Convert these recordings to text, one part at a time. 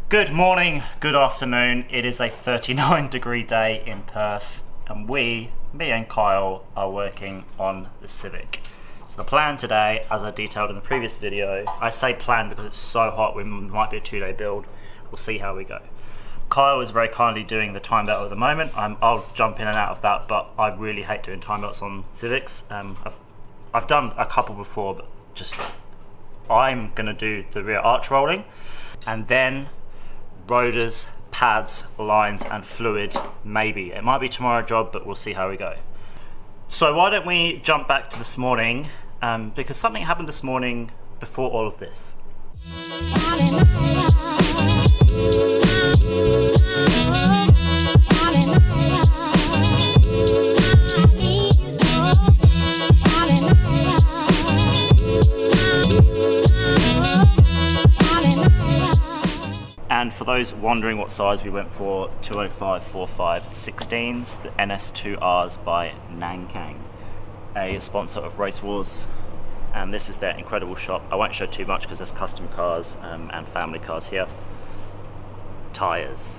Good morning, good afternoon. It is a 39-degree day in Perth and me and Kyle are working on the Civic. So the plan today, as I detailed in the previous video, I say plan because it's so hot we might be a 2-day build. We'll see how we go. Kyle is very kindly doing the time belt at the moment. I'll jump in and out of that, but I really hate doing time belts on Civics. I've done a couple before, but just I'm gonna do the rear arch rolling and then rotors, pads, lines and fluid, maybe. It might be tomorrow's job, but we'll see how we go. So why don't we jump back to this morning, because something happened this morning before all of this. And for those wondering what size we went for, 205 45 16s, the NS2Rs by Nankang, a sponsor of Race Wars, and this is their incredible shop. I won't show too much because there's custom cars and family cars here. Tyres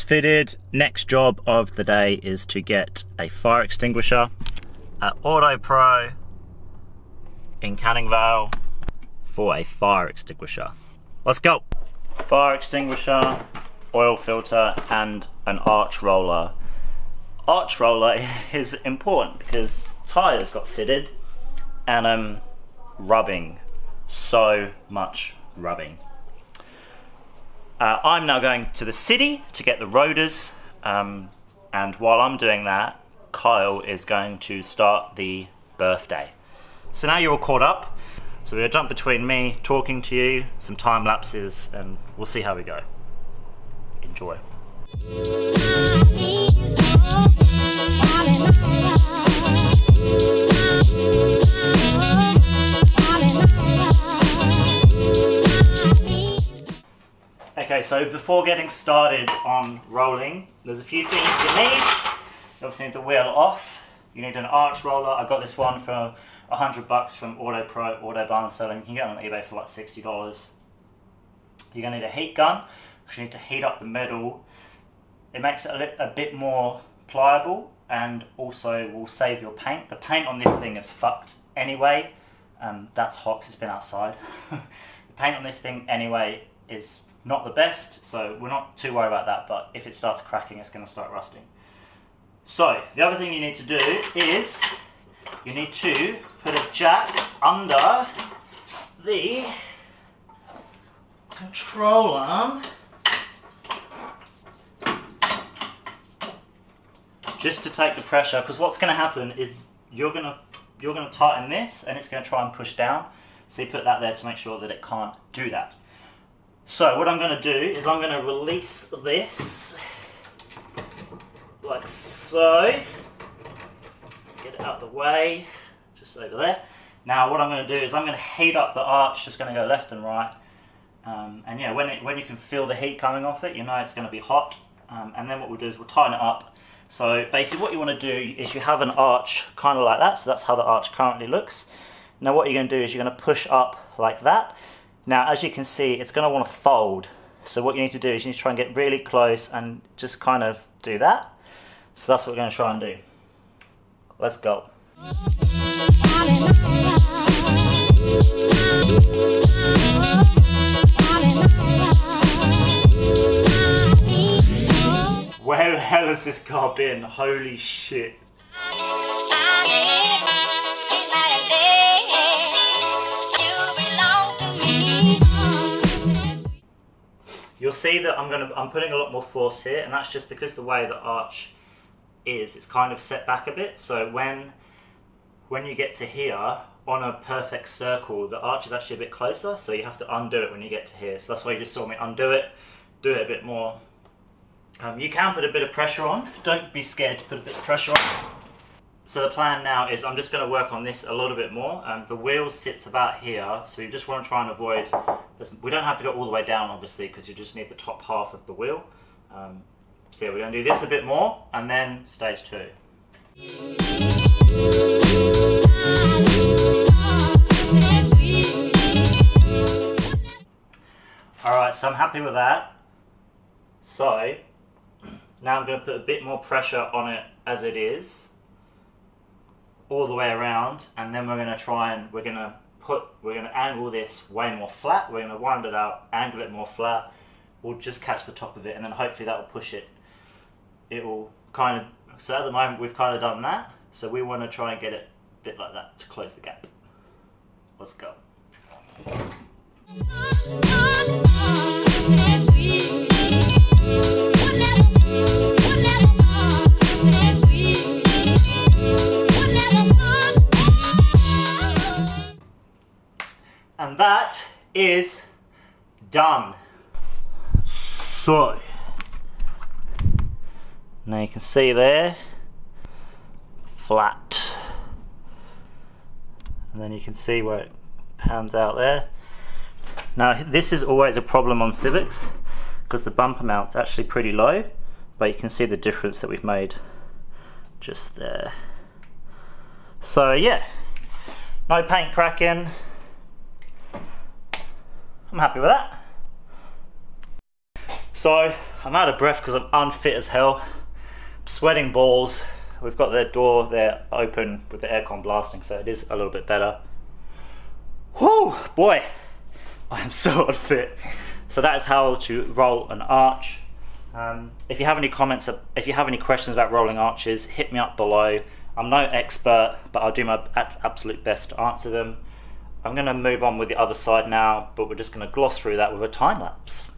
fitted. Next job of the day is to get a fire extinguisher at Auto Pro in Canning Vale for a fire extinguisher. Let's go. Fire extinguisher, oil filter and an arch roller. Arch roller is important because tyres got fitted and rubbing, so much rubbing. I'm now going to the city to get the rotors, and while I'm doing that, Kyle is going to start the birthday. So now you're all caught up. So we're gonna jump between me talking to you, some time lapses, and we'll see how we go. Enjoy. Okay, so before getting started on rolling, there's a few things you need. You obviously need the wheel off. You need an arch roller. I got this one for $100 from Auto Pro, Auto Barn Selling. You can get it on eBay for like $60. You're going to need a heat gun because you need to heat up the metal. It makes it a bit more pliable and also will save your paint. The paint on this thing is fucked anyway. That's hot because it's been outside. The paint on this thing anyway is not the best, so we're not too worried about that, but if it starts cracking, it's going to start rusting. So the other thing you need to do is you need to put a jack under the control arm just to take the pressure, because what's going to happen is you're going to tighten this and it's going to try and push down. So you put that there to make sure that it can't do that. So what I'm going to do is I'm going to release this like so. Get it out of the way, just over there. Now what I'm going to do is I'm going to heat up the arch, just going to go left and right. And yeah, when you can feel the heat coming off it, you know it's going to be hot. And then what we'll do is we'll tighten it up. So basically what you want to do is you have an arch kind of like that, so that's how the arch currently looks. Now what you're going to do is you're going to push up like that. Now as you can see, it's going to want to fold. So what you need to do is you need to try and get really close and just kind of do that. So that's what we're going to try and do. Let's go. Where the hell has this car been? Holy shit. You'll see that I'm putting a lot more force here, and that's just because the way the arch is, it's kind of set back a bit. So when you get to here on a perfect circle, the arch is actually a bit closer, so you have to undo it when you get to here. So that's why you just saw me undo it, do it a bit more. You can put a bit of pressure on. Don't be scared to put a bit of pressure on. So the plan now is I'm just going to work on this a little bit more. The wheel sits about here, so you just want to try and avoid, we don't have to go all the way down obviously, because you just need the top half of the wheel. So yeah, we're going to do this a bit more, and then stage 2. Alright, so I'm happy with that. So, now I'm going to put a bit more pressure on it as it is, all the way around, and then we're going to try and we're going to angle this way more flat. We're going to wind it out, angle it more flat. We'll just catch the top of it, and then hopefully that will push it. It will kind of, so at the moment we've kind of done that, so we want to try and get it a bit like that to close the gap. Let's go. And that is done. So, now you can see there, flat. And then you can see where it pans out there. Now this is always a problem on Civics because the bumper mount's actually pretty low, but you can see the difference that we've made just there. So yeah, no paint cracking. I'm happy with that. So I'm out of breath because I'm unfit as hell. I'm sweating balls. We've got the door there open with the aircon blasting, so it is a little bit better. Whew, boy, I am so unfit. So that is how to roll an arch. If you have any comments, if you have any questions about rolling arches, hit me up below. I'm no expert, but I'll do my absolute best to answer them. I'm going to move on with the other side now, but we're just going to gloss through that with a time lapse.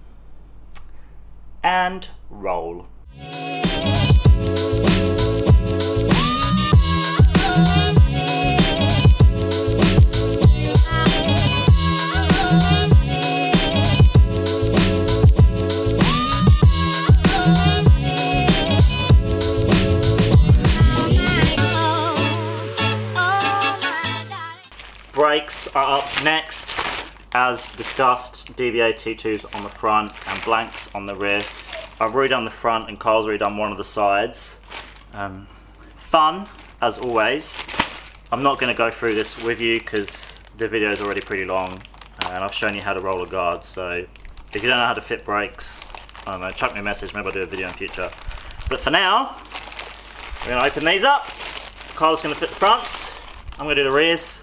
And roll. Brakes are up next. As discussed, DBA T2s on the front and blanks on the rear. I've redone the front and Carl's redone one of the sides. Fun, as always. I'm not going to go through this with you because the video is already pretty long and I've shown you how to roll a guard, so if you don't know how to fit brakes, I don't know, chuck me a message, maybe I'll do a video in the future. But for now, we're going to open these up. Carl's going to fit the fronts, I'm going to do the rears.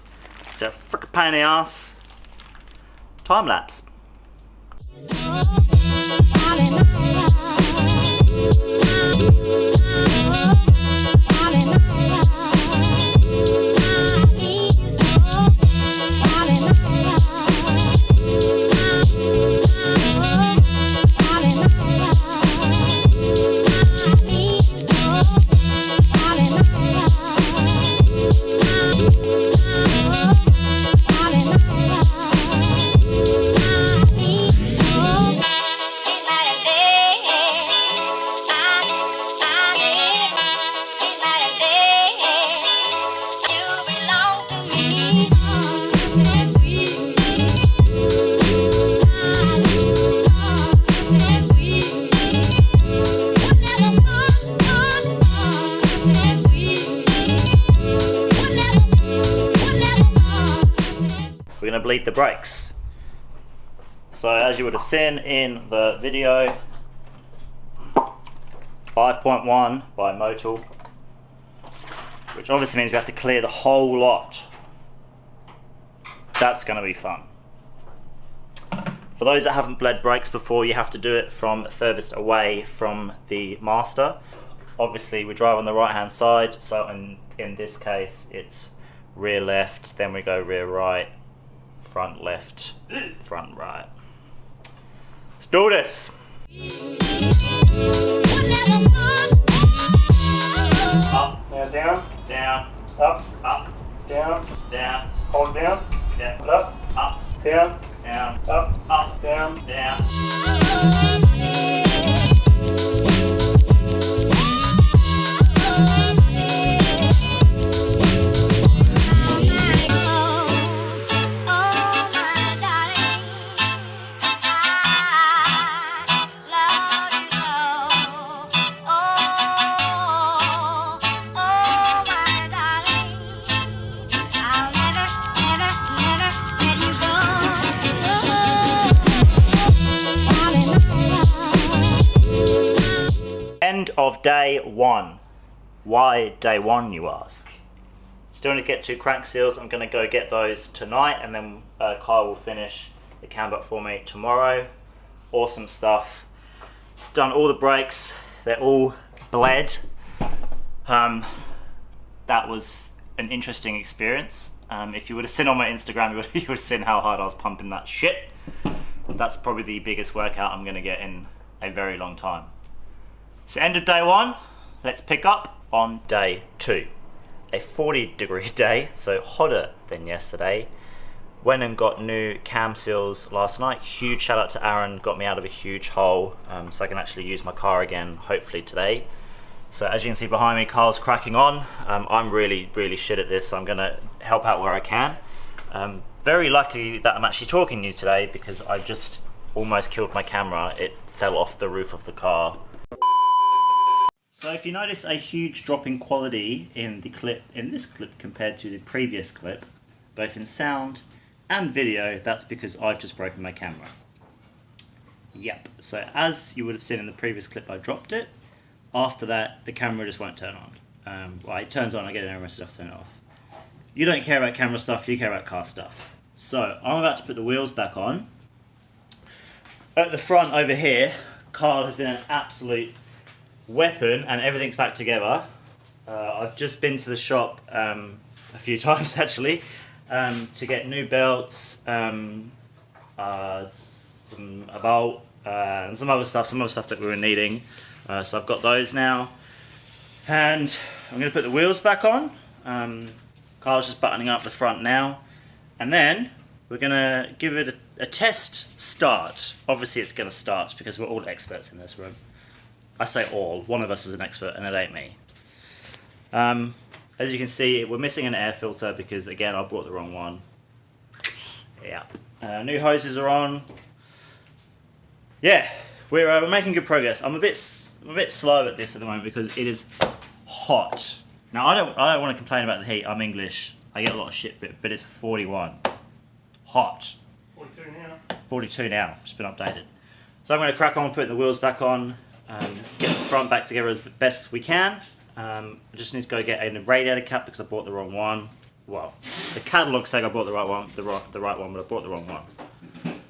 It's a frickin' pain in the ass. Time lapse. We're going to bleed the brakes. So as you would have seen in the video, 5.1 by Motul, which obviously means we have to clear the whole lot. That's going to be fun. For those that haven't bled brakes before, you have to do it from furthest away from the master. Obviously we drive on the right hand side, so in this case it's rear left, then we go rear right, front left, front right. Let's do this. Up, down, down, up, down, down, hold down, down, up, down, down, up, down, down. End of day one. Why day one, you ask? Still need to get 2 crank seals. I'm going to go get those tonight, and then Kyle will finish the cambelt for me tomorrow. Awesome stuff. Done all the brakes. They're all bled. That was an interesting experience. If you would have seen on my Instagram, you would have seen how hard I was pumping that shit. That's probably the biggest workout I'm going to get in a very long time. So end of day one, let's pick up on day 2. A 40-degree day, so hotter than yesterday. Went and got new cam seals last night. Huge shout out to Aaron, got me out of a huge hole, so I can actually use my car again, hopefully today. So as you can see behind me, Carl's cracking on. I'm really shit at this, so I'm gonna help out where I can. Very lucky that I'm actually talking to you today, because I just almost killed my camera. It fell off the roof of the car. So if you notice a huge drop in quality in this clip compared to the previous clip, both in sound and video, that's because I've just broken my camera. Yep, so as you would have seen in the previous clip, I dropped it. After that, the camera just won't turn on. Well, it turns on, I get an error stuff, turn it off. You don't care about camera stuff, you care about car stuff. So, I'm about to put the wheels back on. At the front over here, Carl has been an absolute weapon, and everything's back together. I've just been to the shop a few times actually, to get new belts, some a bolt, and some other stuff that we were needing. So I've got those now, and I'm going to put the wheels back on. Carl's just buttoning up the front now, and then we're going to give it a test start. Obviously it's going to start because we're all experts in this room. I say all, one of us is an expert and it ain't me. As you can see, we're missing an air filter because again I bought the wrong one. Yeah. New hoses are on. Yeah, we're making good progress. I'm a bit slow at this at the moment because it is hot. Now I don't want to complain about the heat. I'm English. I get a lot of shit, but it's 41. Hot. 42 now. 42 now. It's been updated. So I'm going to crack on putting the wheels back on. Get the front back together as best as we can. I just need to go get a radiator cap because I bought the wrong one. Well, the catalogue said I bought the right one, the right one, but I bought the wrong one.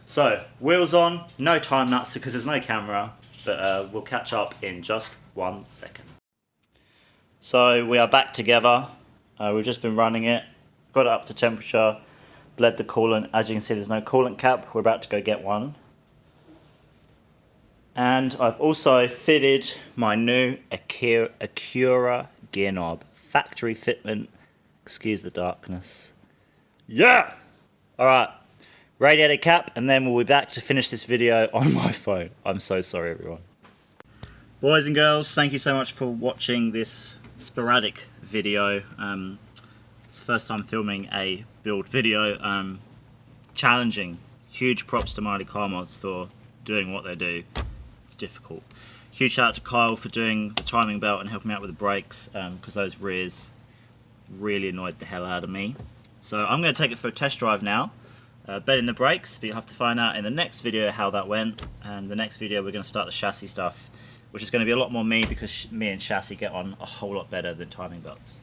So, wheels on, no time nuts because there's no camera, but we'll catch up in just 1 second. So, we are back together. We've just been running it, got it up to temperature, bled the coolant. As you can see, there's no coolant cap. We're about to go get one. And I've also fitted my new Acura gear knob. Factory fitment. Excuse the darkness. Yeah! Alright. Radiator cap, and then we'll be back to finish this video on my phone. I'm so sorry, everyone. Boys and girls, thank you so much for watching this sporadic video. It's the first time filming a build video. Challenging. Huge props to Mighty Car Mods for doing what they do. It's difficult. Huge shout out to Kyle for doing the timing belt and helping me out with the brakes, because those rears really annoyed the hell out of me. So I'm going to take it for a test drive now, bedding the brakes, but you'll have to find out in the next video how that went. And the next video we're going to start the chassis stuff, which is going to be a lot more me because me and chassis get on a whole lot better than timing belts.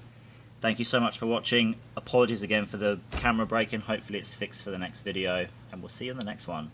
Thank you so much for watching. Apologies again for the camera breaking. Hopefully it's fixed for the next video, and we'll see you in the next one.